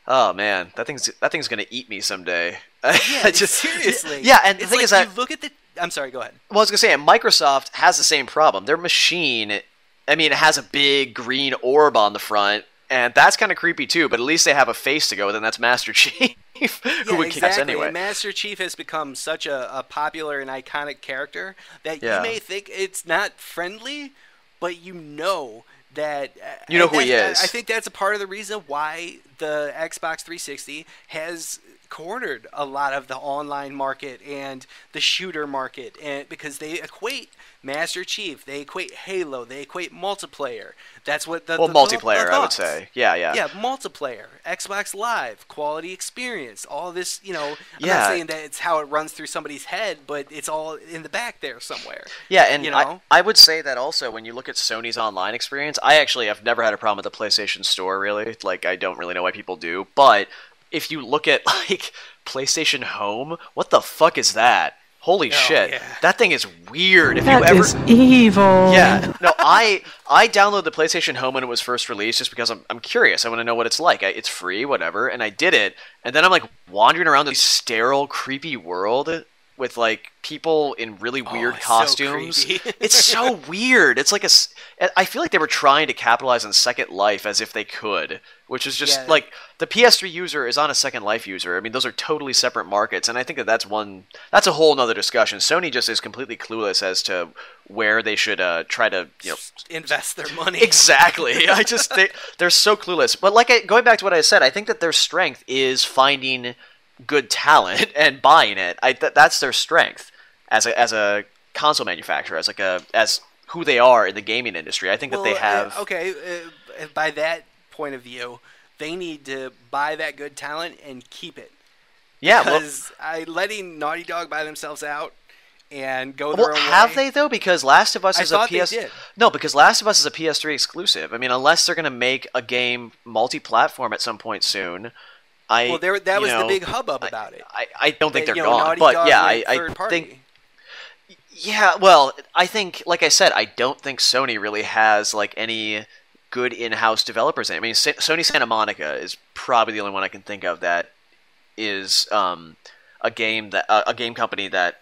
Oh man, that thing's gonna eat me someday. Yeah, seriously. Yeah, and the It's thing like is that you look at the. I'm sorry. Go ahead. well, I was gonna say Microsoft has the same problem. Their machine, I mean, it has a big green orb on the front, and that's kind of creepy too. But at least they have a face to go with, and that's Master Chief, who Yeah, would kick ass exactly. anyway. And Master Chief has become such a popular and iconic character that you Yeah, may think it's not friendly, but you know that. you know And who he I is. think that's a part of the reason why the Xbox 360 has cornered a lot of the online market and the shooter market, and because they equate Master Chief, they equate Halo, they equate multiplayer. That's what Well, multiplayer, I would say. Yeah, yeah, yeah, multiplayer, Xbox Live, quality experience, all this, I'm yeah, not saying that it's how it runs through somebody's head, but it's all in the back there somewhere. yeah. And You know? I would say that also when you look at Sony's online experience, I actually have never had a problem with the PlayStation Store. Really, like I don't really know why people do, but if you look at like PlayStation Home, what the fuck is that? Holy shit, yeah. that thing is weird. If you That ever, is evil. yeah, no, I downloaded the PlayStation Home when it was first released just because I'm curious. I want to know what it's like. It's free, whatever, and I did it, and then I'm like wandering around this sterile, creepy world with like people in really weird It's so costumes. creepy. It's so weird. It's like I feel like they were trying to capitalize on Second Life as if they could, which is just Yeah. like the PS3 user is on a Second Life user. I mean, those are totally separate markets, and I think that's a whole nother discussion. Sony just is completely clueless as to where they should try to Invest their money. exactly. They're so clueless. But going back to what I said, I think that their strength is finding good talent and buying it. That's their strength as a console manufacturer, as who they are in the gaming industry. I think that they have. By that point of view, they need to buy that good talent and keep it. Yeah, well, Because letting Naughty Dog buy themselves out and go their well, own have way. they though? Because Last of Us I is a thought they PS. did. No, because Last of Us is a PS3 exclusive. I mean, unless they're going to make a game multi-platform at some point soon. Well, that was the big hubbub about it. I don't think they're gone, Naughty but Dog yeah, went I third party. think. Yeah, well, I think, like I said, I don't think Sony really has like any good in-house developers. I mean, Sony Santa Monica is probably the only one I can think of that is a game company that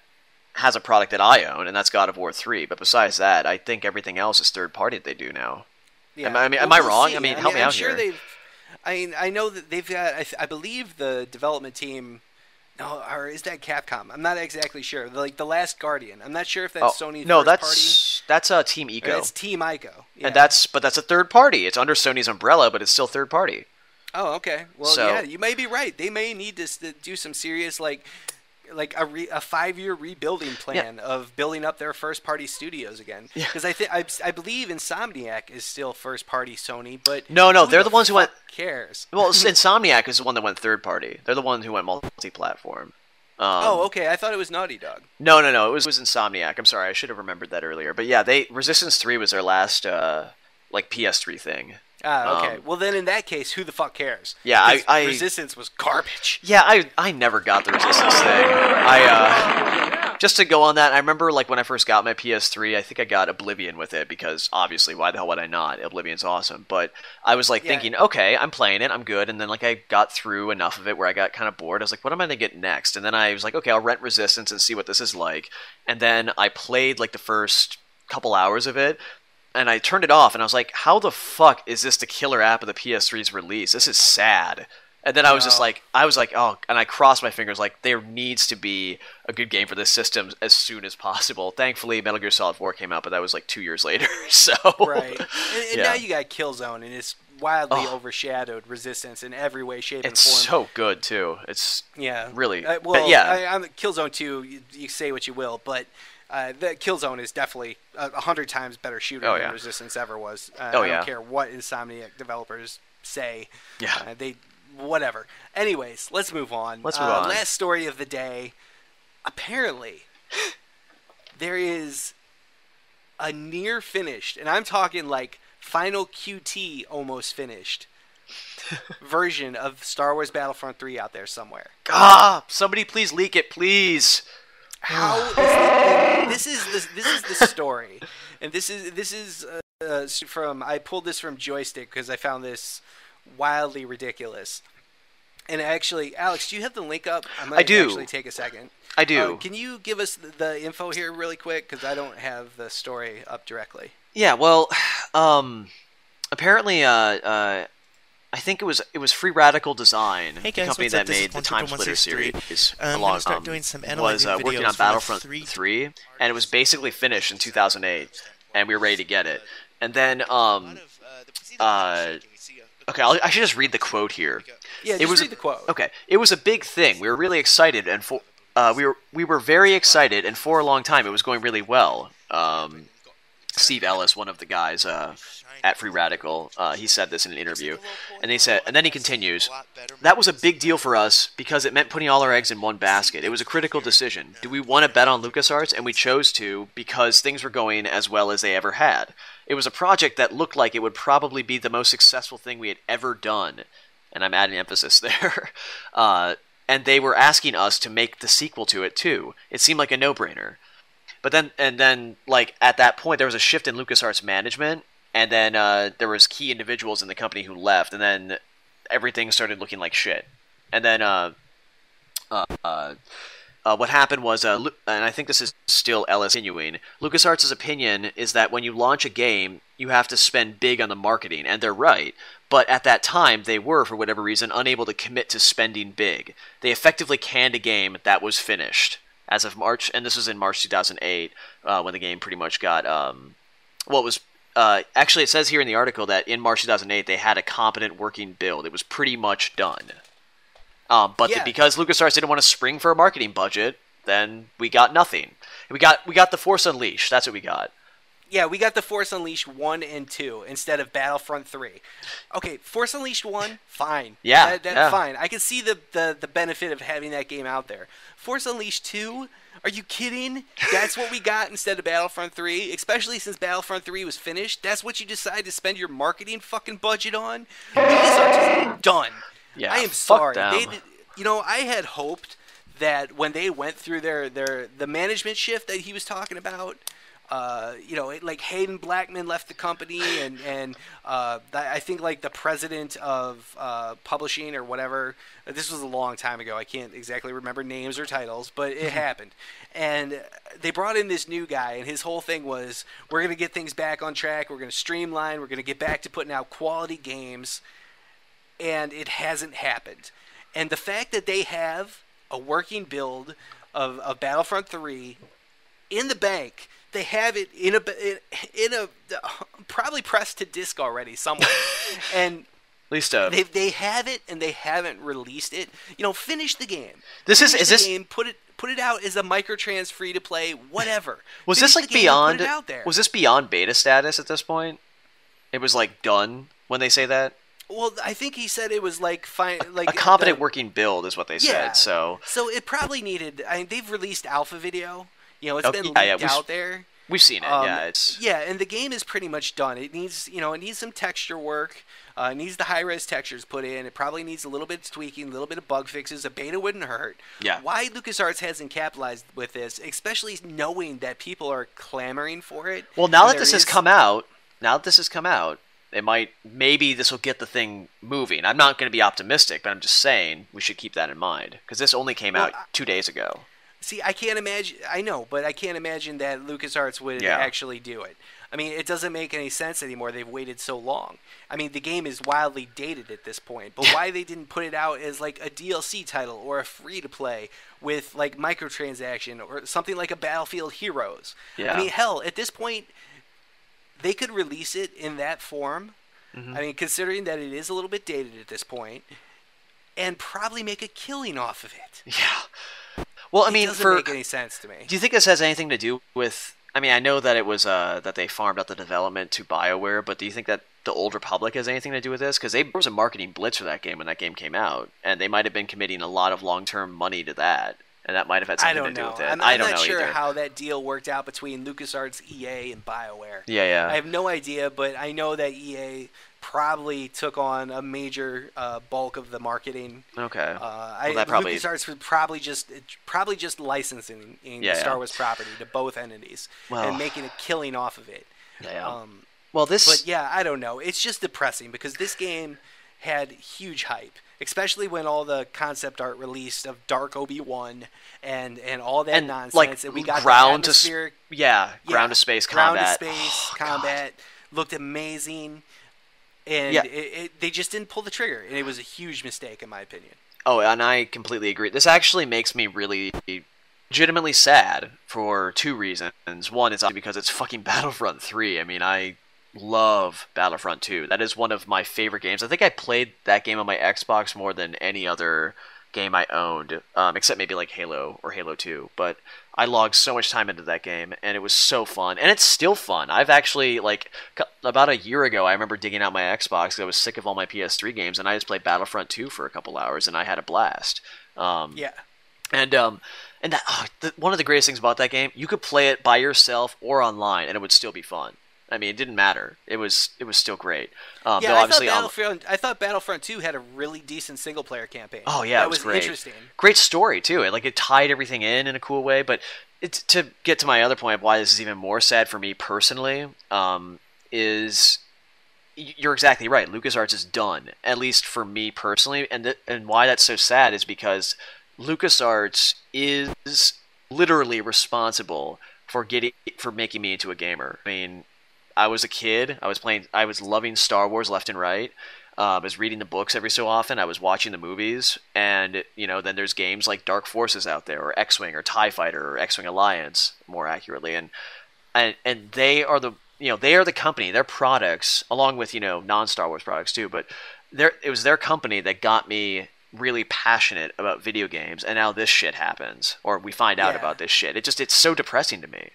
has a product that I own, and that's God of War 3. But besides that, I think everything else is third party that they do now. Yeah. Am I We'll wrong? see. I mean, help me I'm out sure here. I know that they've got. I believe the development team. No, or is that Capcom? I'm not exactly sure. Like The Last Guardian. I'm not sure if that's Sony no, first party. that's Team Or Eco, that's Team Ico. Yeah. and that's a third party. It's under Sony's umbrella, but it's still third party. Oh, okay. Well, So- yeah, you may be right. They may need to do some serious like a 5-year rebuilding plan of building up their first party studios again. Yeah. Because I believe Insomniac is still first party Sony, but No, who they're the ones who went. cares? Well, Insomniac is the one that went third party. They're the one who went multi-platform. Oh, okay. I thought it was Naughty Dog. No. It was Insomniac. I'm sorry. I should have remembered that earlier. But yeah, Resistance 3 was their last like PS3 thing. Ah, okay. Well, then in that case, who the fuck cares? Yeah, 'Cause Resistance was garbage. Yeah, I never got the Resistance thing. Just to go on that, I remember like when I first got my PS3, I think I got Oblivion with it because obviously, why the hell would I not? Oblivion's awesome. But I was like thinking, okay, I'm playing it, I'm good, and then like I got through enough of it where I got kind of bored. I was like, what am I gonna get next? And then I was like, okay, I'll rent Resistance and see what this is like. And then I played like the first couple hours of it. And I turned it off, and I was like, how the fuck is this the killer app of the PS3's release? This is sad. And then I was oh, and I crossed my fingers, like, there needs to be a good game for this system as soon as possible. Thankfully, Metal Gear Solid 4 came out, but that was like 2 years later, so... Right. And now you got Killzone, and it's wildly overshadowed Resistance in every way, shape, and form. It's so good, too. It's really... well, yeah. I'm Killzone 2, you say what you will, but... the Killzone is definitely 100 times better shooter than Resistance ever was. I don't care what Insomniac developers say. Yeah. Whatever. Anyways, let's move on. Last story of the day. Apparently, there is a near finished, and I'm talking like final QT almost finished version of Star Wars Battlefront 3 out there somewhere. Somebody please leak it, please. How is this is the story, and this is from I pulled this from Joystick because I found this wildly ridiculous. And actually, Alex, do you have the link up? I do. Actually take a second. I do. Can you give us the info here really quick? Because I don't have the story up directly. Yeah, well, apparently, I think it was Free Radical Design, hey guys, the company that made the Time Splitter series, was working on Battlefront 3, and it was basically finished in 2008, and we were ready to get it. And then, okay, I should just read the quote here. Yeah, just read the quote. Okay, it was a big thing. We were really excited, and we were very excited, and for a long time it was going really well. Steve Ellis, one of the guys at Free Radical, he said this in an interview, and then he continues, "That was a big deal for us because it meant putting all our eggs in one basket. It was a critical decision. Do we want to bet on LucasArts? And we chose to because things were going as well as they ever had. It was a project that looked like it would probably be the most successful thing we had ever done," and I'm adding emphasis there. And they were asking us to make the sequel to it too. It seemed like a no-brainer. But then, like, at that point, there was a shift in LucasArts management, and then there was key individuals in the company who left, and then everything started looking like shit. And then what happened was, and I think this is still Ellis continuing, LucasArts' opinion is that when you launch a game, you have to spend big on the marketing, and they're right. But at that time, they were, for whatever reason, unable to commit to spending big. They effectively canned a game that was finished. As of March, and this was in March 2008, when the game pretty much got, actually it says here in the article that in March 2008 they had a competent working build. It was pretty much done. Because LucasArts didn't want to spring for a marketing budget, then we got nothing. We got The Force Unleashed. That's what we got. Yeah, we got The Force Unleashed 1 and 2 instead of Battlefront 3. Okay, Force Unleashed 1, fine. Yeah, that's fine. I can see the benefit of having that game out there. Force Unleashed 2, are you kidding? That's what we got instead of Battlefront 3, especially since Battlefront 3 was finished. That's what you decide to spend your marketing fucking budget on? These are just done. Yeah, I am sorry. I had hoped that when they went through the management shift that he was talking about, like Hayden Blackman left the company, and I think like the president of publishing or whatever. This was a long time ago. I can't exactly remember names or titles, but it happened. And they brought in this new guy, and his whole thing was, we're going to get things back on track. We're going to streamline. We're going to get back to putting out quality games. And it hasn't happened. And the fact that they have a working build of Battlefront 3 in the bank. They have it in a probably pressed to disc already somewhere, and at least they have it and they haven't released it. Finish the game. Game, put it out as a microtrans free to play, whatever. Was Finish this like the game, beyond? put it out there. Was this beyond beta status at this point? It was like done when they say that. Well, I think he said it was like fine, like a competent working build is what they said. So it probably needed. They've released alpha video. It's been leaked out there. We've seen it. And the game is pretty much done. It needs, some texture work. It needs the high-res textures put in. It probably needs a little bit of tweaking, a little bit of bug fixes. A beta wouldn't hurt. Yeah. Why LucasArts hasn't capitalized with this, especially knowing that people are clamoring for it. Well, now that this has come out, maybe this will get the thing moving. I'm not going to be optimistic, but I'm just saying we should keep that in mind because this only came out 2 days ago. See, I can't imagine. I know, but I can't imagine that LucasArts would actually do it. I mean, it doesn't make any sense anymore. They've waited so long. I mean, the game is wildly dated at this point. But why they didn't put it out as like a DLC title or a free-to-play with like microtransaction or something like a Battlefield Heroes? Yeah. I mean, hell, at this point, they could release it in that form. Mm-hmm. I mean, considering that it is a little bit dated at this point, and probably make a killing off of it. Yeah. Well, I mean, it doesn't make any sense to me. Do you think this has anything to do with? I mean, I know that it was that they farmed out the development to BioWare, but do you think that the Old Republic has anything to do with this? Because there was a marketing blitz for that game when that game came out, and they might have been committing a lot of long-term money to that, and that might have had something to do with it. I'm not sure how that deal worked out between LucasArts, EA, and BioWare. Yeah. I have no idea, but I know that EA probably took on a major bulk of the marketing. Okay. LucasArts would probably just licensing Star Wars property to both entities and making a killing off of it. Yeah. But yeah, I don't know. It's just depressing because this game had huge hype, especially when all the concept art released of Dark Obi-Wan and all that nonsense, and we got ground to ground to space combat. Ground to space combat looked amazing, and they just didn't pull the trigger, and it was a huge mistake in my opinion. Oh, and I completely agree. This actually makes me really legitimately sad for two reasons. One is obviously because it's fucking Battlefront 3. I mean, I love Battlefront 2. That is one of my favorite games. I think I played that game on my Xbox more than any other game I owned, except maybe like Halo or Halo 2. But I logged so much time into that game, and it was so fun. And it's still fun. I've actually, like, about a year ago, I remember digging out my Xbox because I was sick of all my PS3 games, and I just played Battlefront 2 for a couple hours, and I had a blast. And that one of the greatest things about that game, you could play it by yourself or online, and it would still be fun. I mean, it didn't matter. It was still great. I thought Battlefront 2 had a really decent single player campaign. Oh yeah, that it was great. Interesting. Great story too. It tied everything in a cool way. But to get to my other point of why this is even more sad for me personally, is you're exactly right. LucasArts is done, at least for me personally, and why that's so sad is because LucasArts is literally responsible for making me into a gamer. I mean, I was a kid. I was loving Star Wars left and right. I was reading the books every so often. I was watching the movies, and then there's games like Dark Forces out there, or X-Wing, or TIE Fighter, or X-Wing Alliance, more accurately, and they are the company. Their products, along with non-Star Wars products too, but it was their company that got me really passionate about video games, and now this shit happens, or we find out about this shit. It's so depressing to me.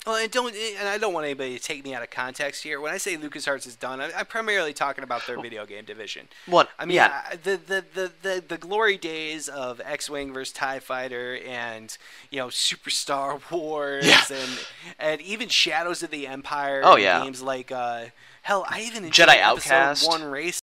Well, I don't want anybody to take me out of context here. When I say LucasArts is done, I'm primarily talking about their video game division. What? I mean, the glory days of X-Wing versus TIE Fighter and Super Star Wars and even Shadows of the Empire. Oh yeah. Games like hell, I even enjoyed Jedi Outcast. Episode 1 Race.